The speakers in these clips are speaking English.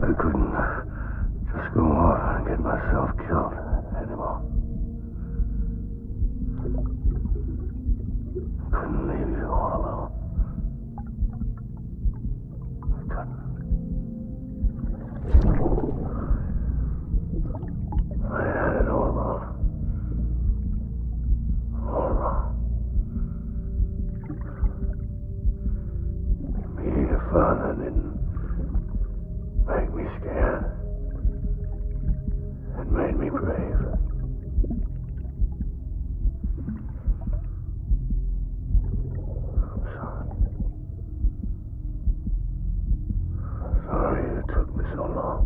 I couldn't just go off and get myself killed anymore. I couldn't leave you all alone. I couldn't. I had it all wrong. All wrong. Being a father didn't make me scared. It made me brave. I'm sorry. I'm sorry it took me so long.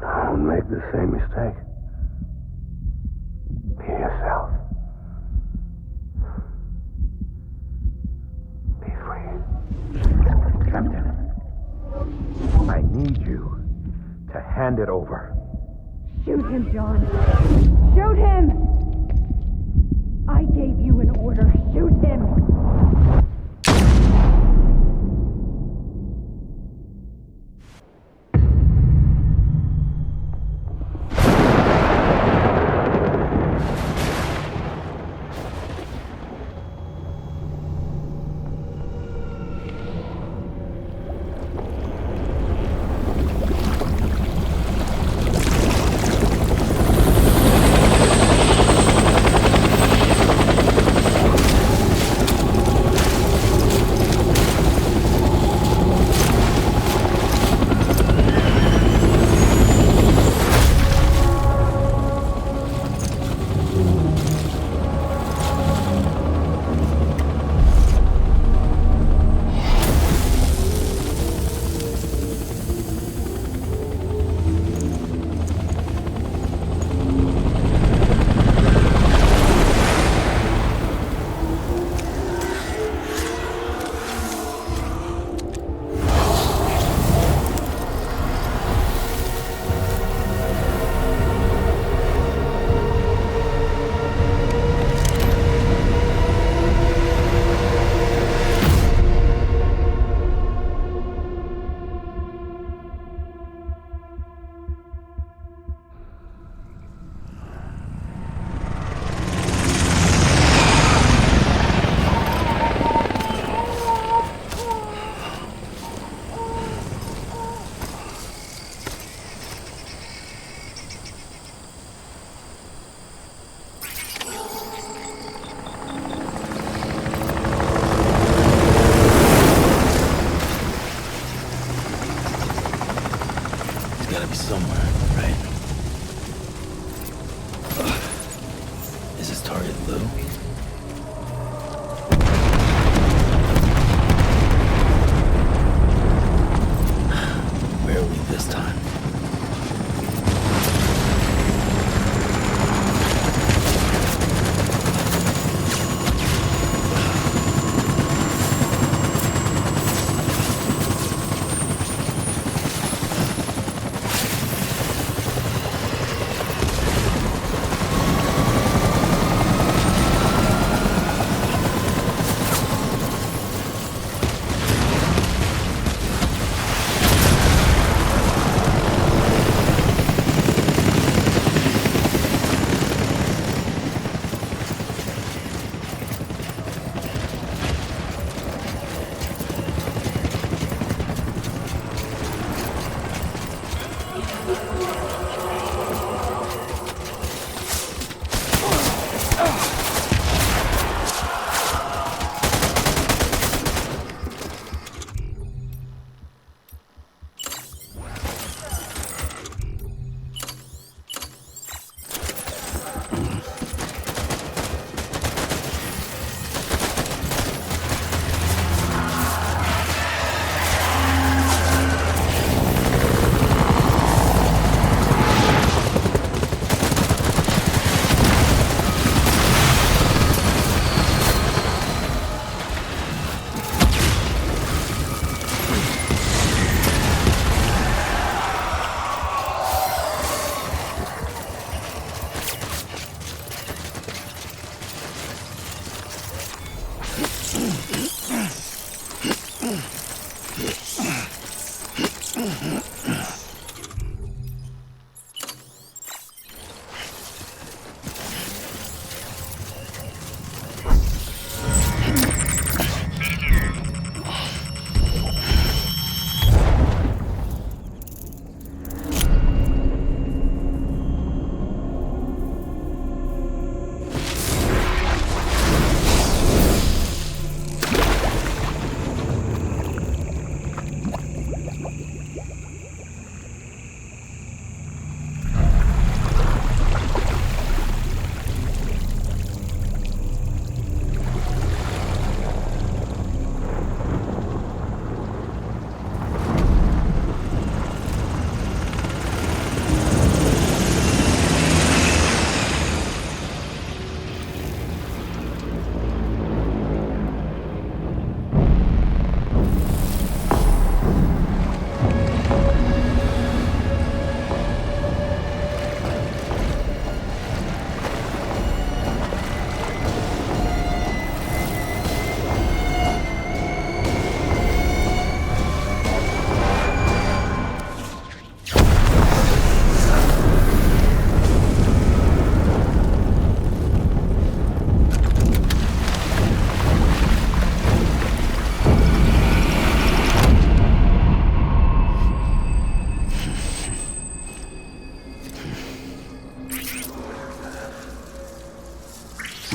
Don't make the same mistake. Be yourself. Be free. Captain, I need you to hand it over. Shoot him, John. Shoot him! I gave you an order. Shoot him!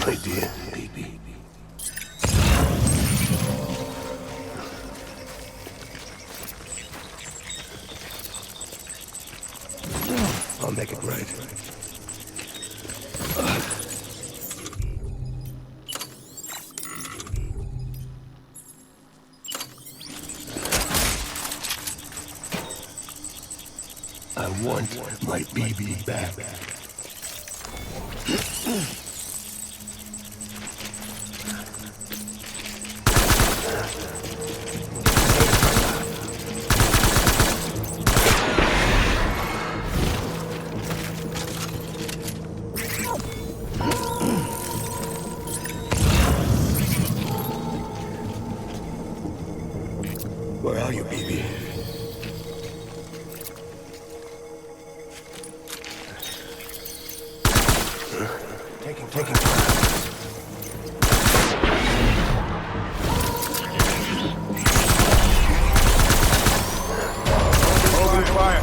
My dear baby. I'll make it right. I want my baby back. Where are you, baby? Taking Open fire.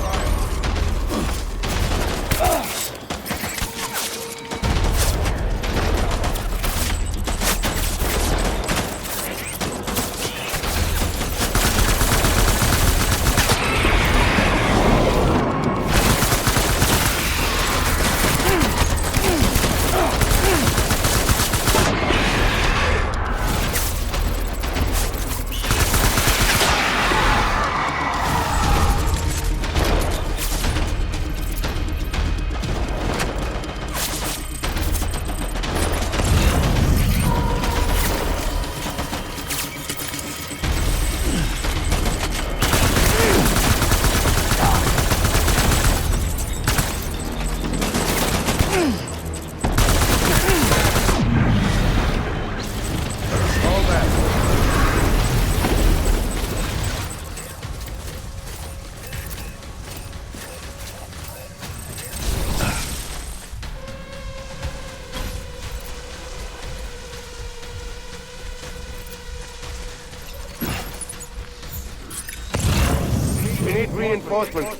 We need reinforcements.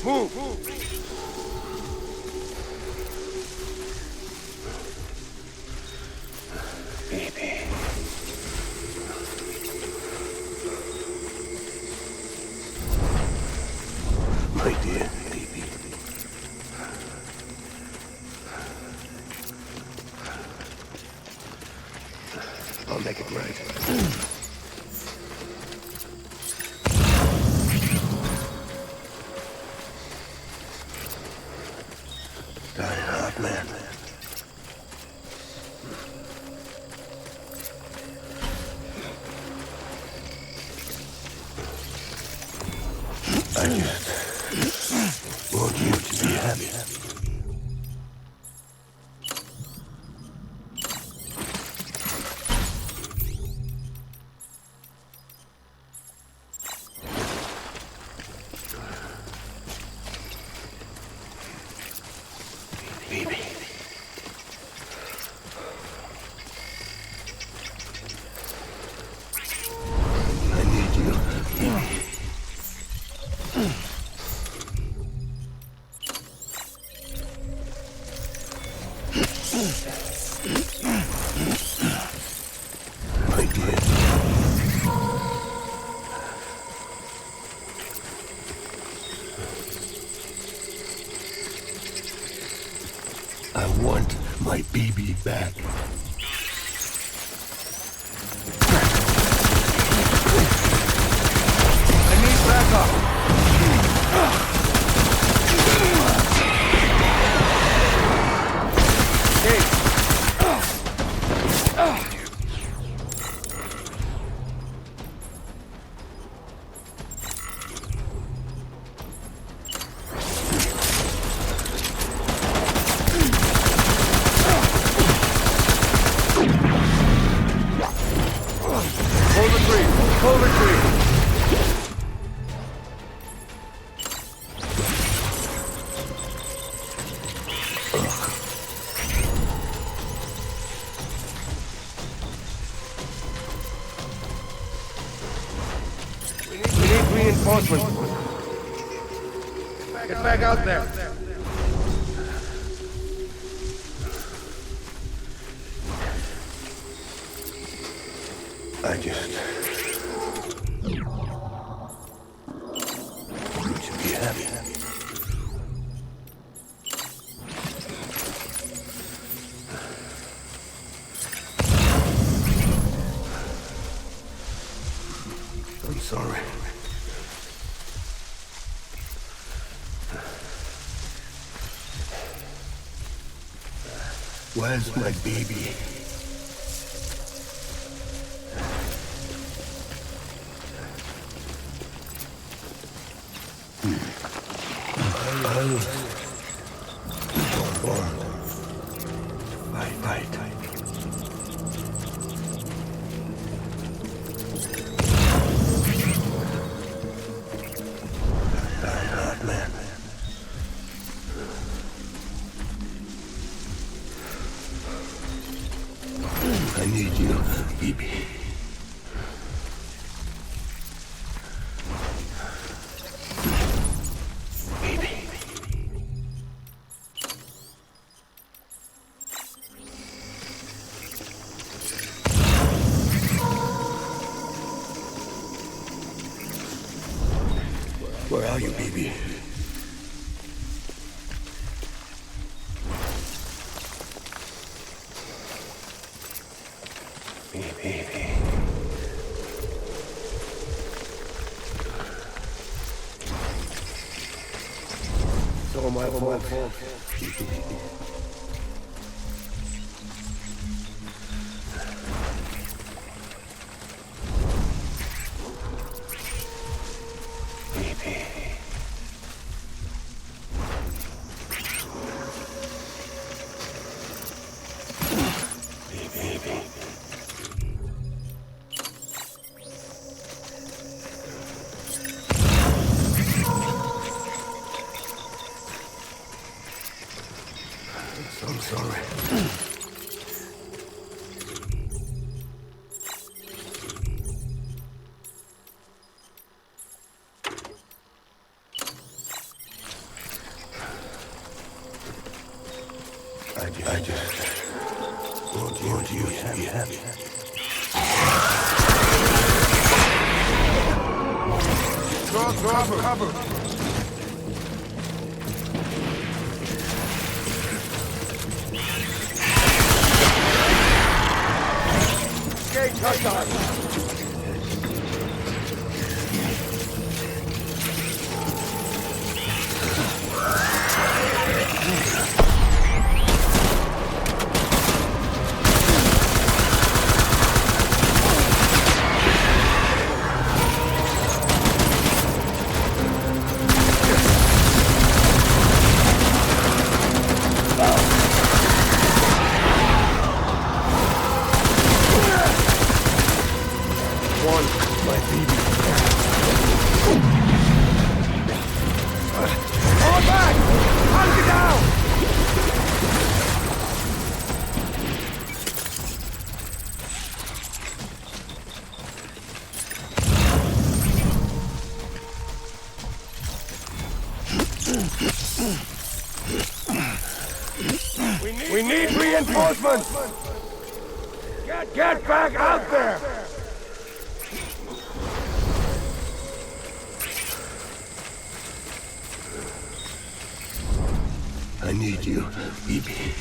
Move! baby. My dear baby. I'll make it right. Dying hard, man. I just want you to be happy. Baby. I need you, baby. My dear. I want my baby back. I need backup. Full retreat. We need reinforcements. Get back out there. I just need to be happy. I'm sorry. Where's my baby? I need you, baby. Baby. Where are you, baby? Baby. It's all my fault. I'm sorry. I just want you to be happy. Cover. Touchdown. We need reinforcements! Get back out there! I need you, baby.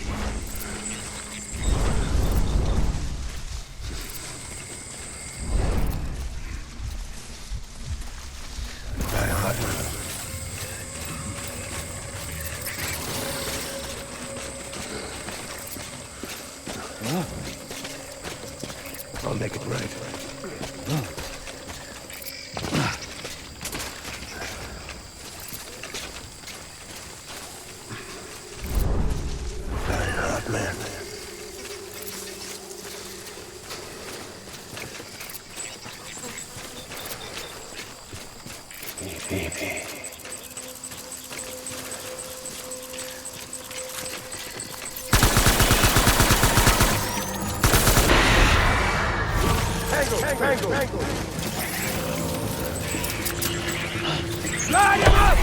I'll make it right. Man. Baby. Tango. Line him up!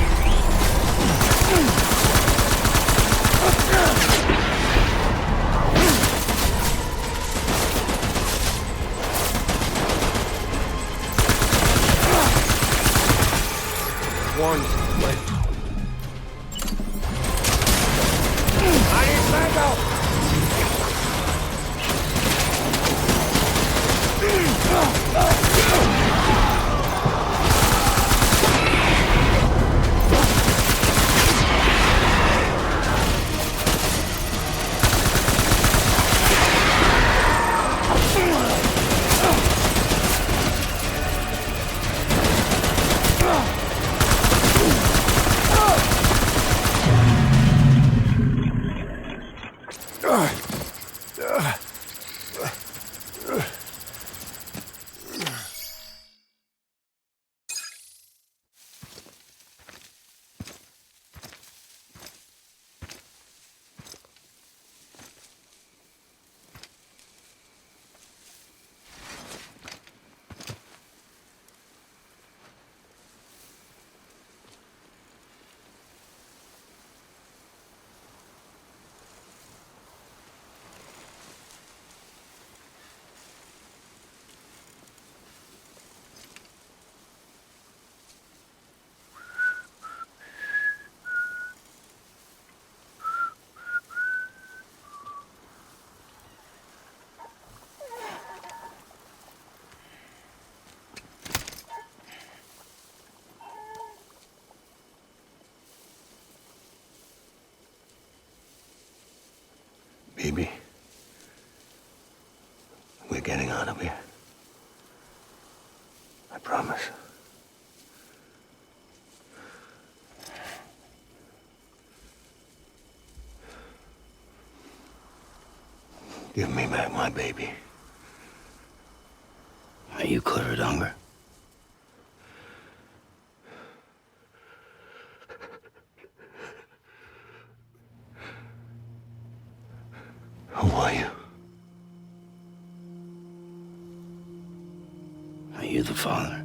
Baby, we're getting out of here. I promise. Give me back my baby. Are you clear of hunger? Who are you? Are you the father?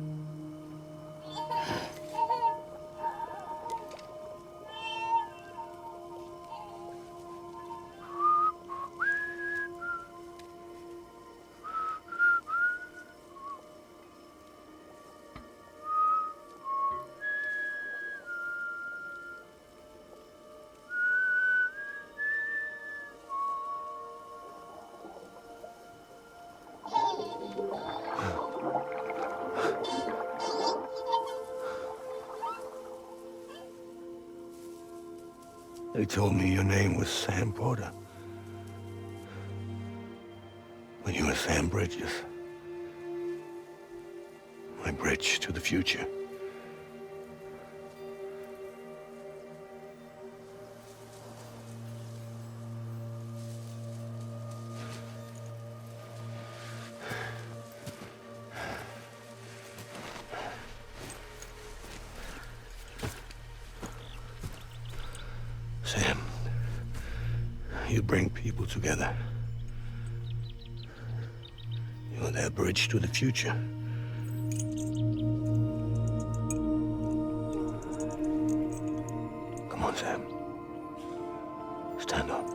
They told me your name was Sam Porter. But you were Sam Bridges. My bridge to the future. Sam, you bring people together. You're their bridge to the future. Come on, Sam. Stand up.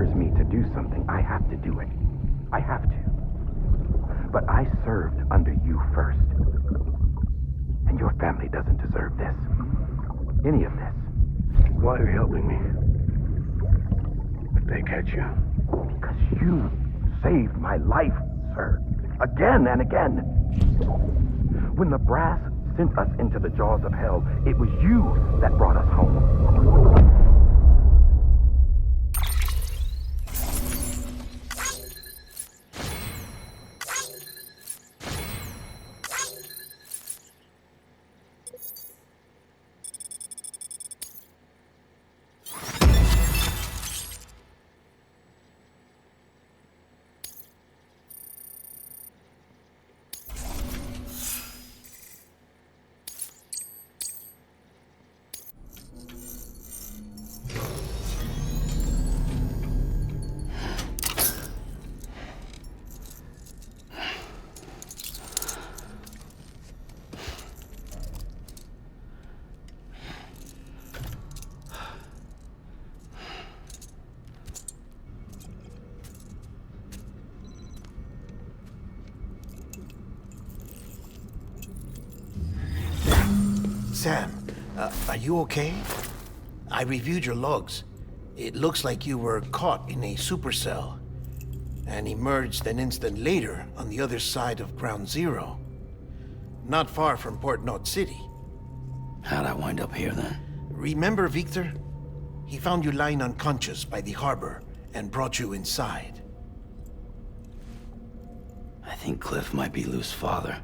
orders me to do something, I have to do it. I have to. But I served under you first. And your family doesn't deserve this. Any of this. Why are you helping me? If they catch you. Because you saved my life, sir. Again and again. When the brass sent us into the jaws of hell, it was you that brought us home. Sam, are you okay? I reviewed your logs. It looks like you were caught in a supercell and emerged an instant later on the other side of Ground Zero. Not far from Port Knot City. How'd I wind up here then? Remember Victor? He found you lying unconscious by the harbor and brought you inside. I think Cliff might be Lou's father.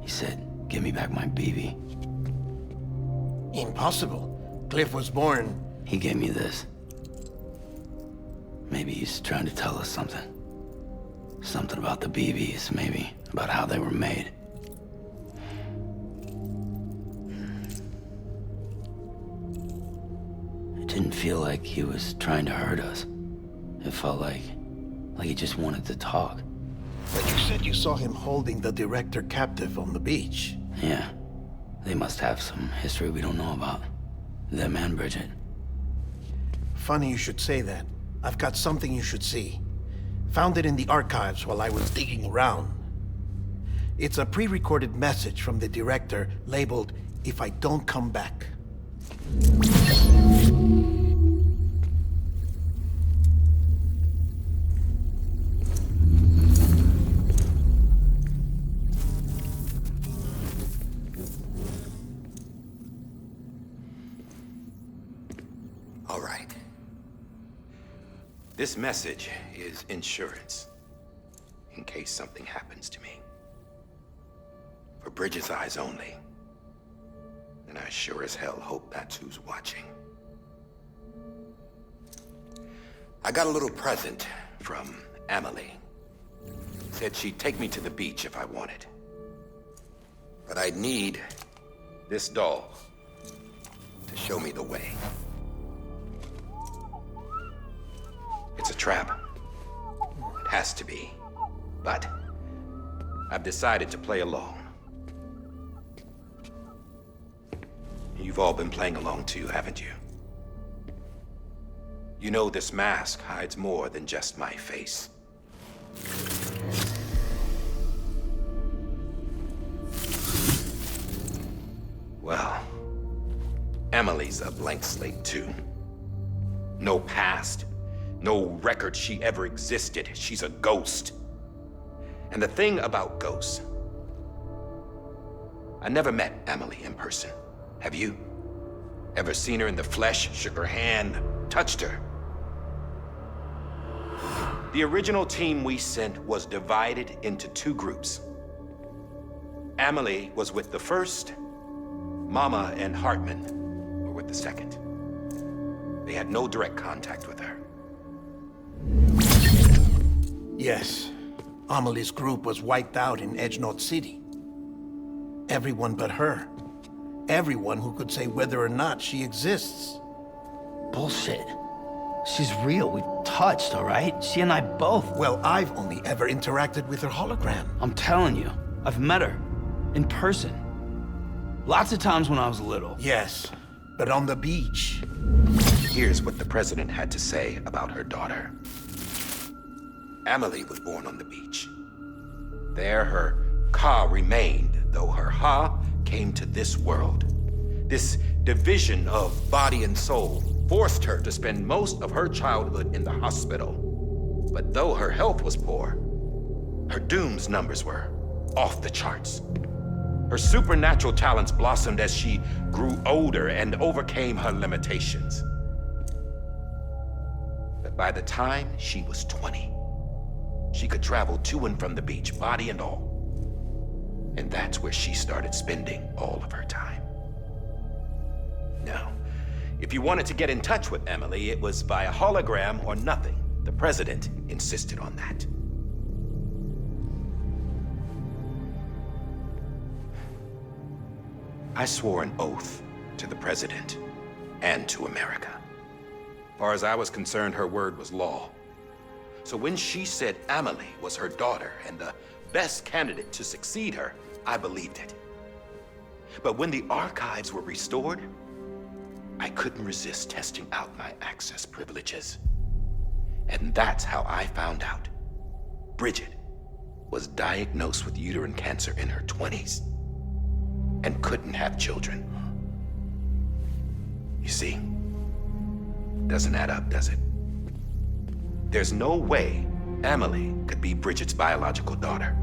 He said, give me back my BB. Impossible. Cliff was born... He gave me this. Maybe he's trying to tell us something. Something about the BBs, maybe. About how they were made. It didn't feel like he was trying to hurt us. It felt like he just wanted to talk. But you said you saw him holding the director captive on the beach. Yeah. They must have some history we don't know about. Them and Bridget. Funny you should say that. I've got something you should see. Found it in the archives while I was digging around. It's a pre-recorded message from the director labeled, "If I don't come back." All right. This message is insurance, in case something happens to me. For Bridget's eyes only. And I sure as hell hope that's who's watching. I got a little present from Emily. Said she'd take me to the beach if I wanted. But I'd need this doll to show me the way. It's a trap. It has to be. But I've decided to play along. You've all been playing along too, haven't you? You know this mask hides more than just my face. Well, Emily's a blank slate too. No past. No record she ever existed. She's a ghost. And the thing about ghosts, I never met Emily in person. Have you? Ever seen her in the flesh, shook her hand, touched her? The original team we sent was divided into two groups. Emily was with the first. Mama and Hartman were with the second. They had no direct contact with her. Yes. Amelie's group was wiped out in Edge Knot City. Everyone but her. Everyone who could say whether or not she exists. Bullshit. She's real. We've touched, all right? She and I both. Well, I've only ever interacted with her hologram. I'm telling you, I've met her. In person. Lots of times when I was little. Yes, but on the beach. Here's what the president had to say about her daughter. Amelie was born on the beach. There, her Ka remained, though her Ha came to this world. This division of body and soul forced her to spend most of her childhood in the hospital. But though her health was poor, her Doom's numbers were off the charts. Her supernatural talents blossomed as she grew older and overcame her limitations. But by the time she was 20, she could travel to and from the beach, body and all. And that's where she started spending all of her time. Now, if you wanted to get in touch with Emily, it was via hologram or nothing. The president insisted on that. I swore an oath to the president and to America. As far as I was concerned, her word was law. So when she said Amelie was her daughter and the best candidate to succeed her, I believed it. But when the archives were restored, I couldn't resist testing out my access privileges. And that's how I found out Bridget was diagnosed with uterine cancer in her 20s and couldn't have children. You see, doesn't add up, does it? There's no way Amelie could be Bridget's biological daughter.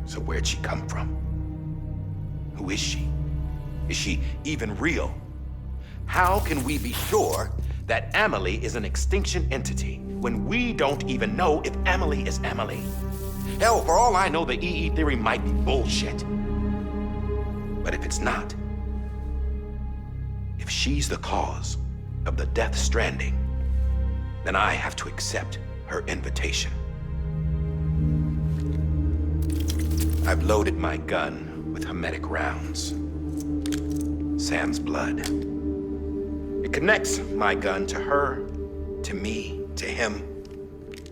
So where'd she come from? Who is she? Is she even real? How can we be sure that Amelie is an extinction entity when we don't even know if Amelie is Amelie? Hell, for all I know, the EE theory might be bullshit. But if it's not, if she's the cause of the death stranding, then I have to accept her invitation. I've loaded my gun with hermetic rounds. Sam's blood. It connects my gun to her, to me, to him,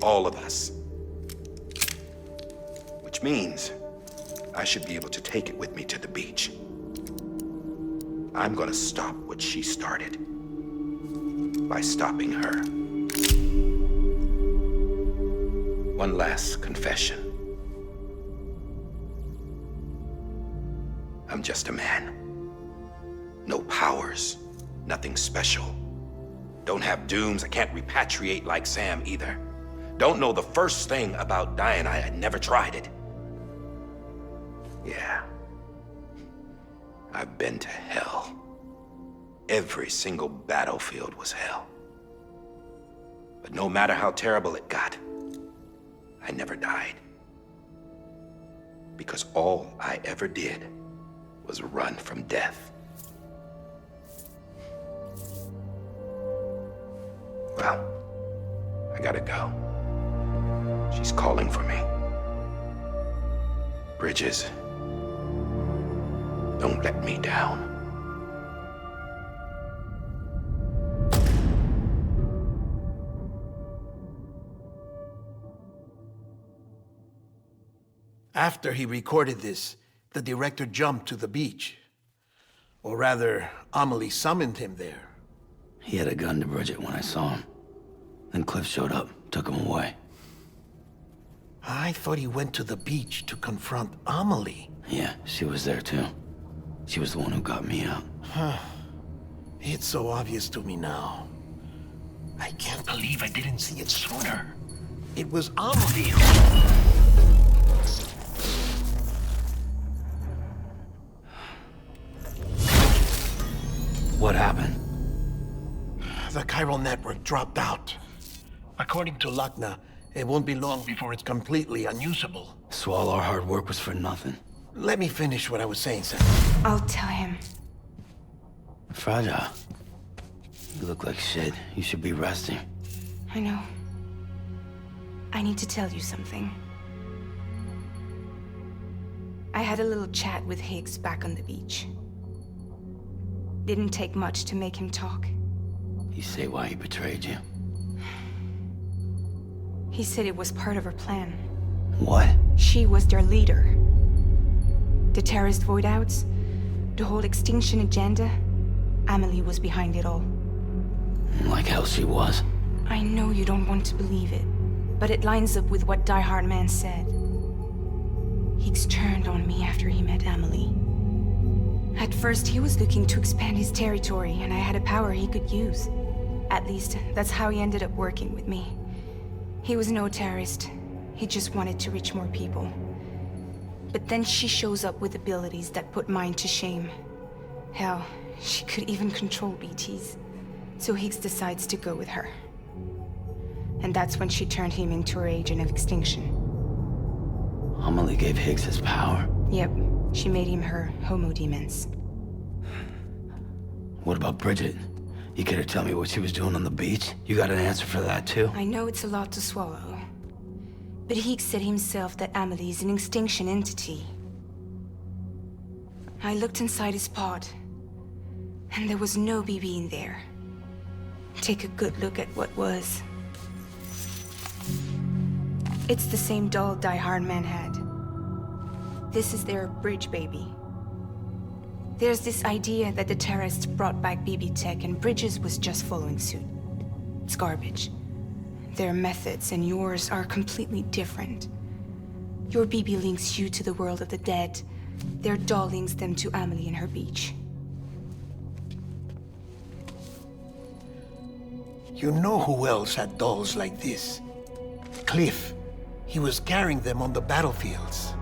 all of us. Which means I should be able to take it with me to the beach. I'm gonna stop what she started by stopping her. One last confession. I'm just a man. No powers, nothing special. Don't have dooms, I can't repatriate like Sam either. Don't know the first thing about dying, I had never tried it. Yeah. I've been to hell. Every single battlefield was hell. But no matter how terrible it got, I never died. Because all I ever did was run from death. Well, I gotta go. She's calling for me. Bridges, don't let me down. After he recorded this, the director jumped to the beach. Or rather, Amelie summoned him there. He had a gun to Bridget when I saw him. Then Cliff showed up, took him away. I thought he went to the beach to confront Amelie. Yeah, she was there too. She was the one who got me out. It's so obvious to me now. I can't believe I didn't see it sooner. It was Amelie What happened? The chiral network dropped out. According to Lakna, it won't be long before it's completely unusable. So all our hard work was for nothing. Let me finish what I was saying, Sam. I'll tell him. Fragile. You look like shit. You should be resting. I know. I need to tell you something. I had a little chat with Higgs back on the beach. Didn't take much to make him talk. You say why he betrayed you? He said it was part of her plan. What? She was their leader. The terrorist void outs, the whole extinction agenda. Amelie was behind it all. Like hell she was. I know you don't want to believe it, but it lines up with what Die Hard Man said. Higgs turned on me after he met Amelie. At first, he was looking to expand his territory, and I had a power he could use. At least, that's how he ended up working with me. He was no terrorist. He just wanted to reach more people. But then she shows up with abilities that put mine to shame. Hell, she could even control BTs. So Higgs decides to go with her. And that's when she turned him into her agent of extinction. Amelie gave Higgs his power. Yep, she made him her Homo Demens. What about Bridget? You care to tell me what she was doing on the beach? You got an answer for that too? I know it's a lot to swallow. But Higgs said himself that Amelie is an extinction entity. I looked inside his pod, and there was no BB in there. Take a good look at what was. It's the same doll Die Hard Man had. This is their bridge baby. There's this idea that the terrorists brought back BB tech and Bridges was just following suit. It's garbage. Their methods and yours are completely different. Your BB links you to the world of the dead. Their doll links them to Amelie and her beach. You know who else had dolls like this? Cliff. He was carrying them on the battlefields.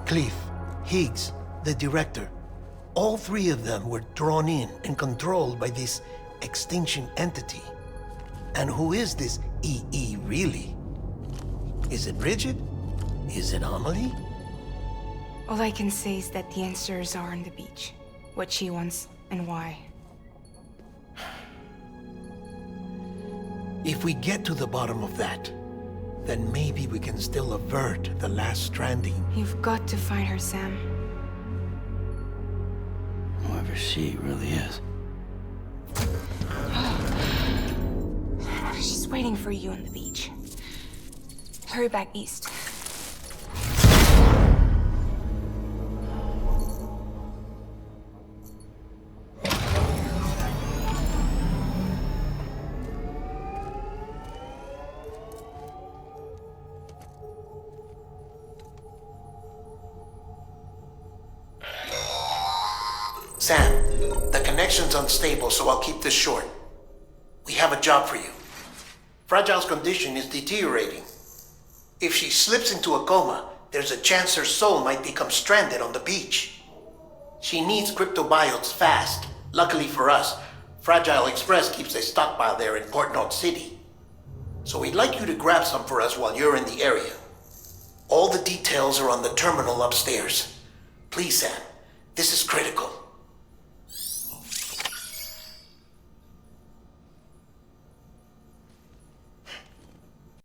Cliff, Higgs, the director. All three of them were drawn in and controlled by this extinction entity. And who is this EE really? Is it Bridget? Is it Amelie? All I can say is that the answers are on the beach. What she wants and why. If we get to the bottom of that, then maybe we can still avert the last stranding. You've got to find her, Sam. Whoever she really is. She's waiting for you on the beach. Hurry back east. Sam, the connection's unstable, so I'll keep this short. We have a job for you. Fragile's condition is deteriorating. If she slips into a coma, there's a chance her soul might become stranded on the beach. She needs cryptobiotes fast. Luckily for us, Fragile Express keeps a stockpile there in Port North City. So we'd like you to grab some for us while you're in the area. All the details are on the terminal upstairs. Please, Sam, this is critical.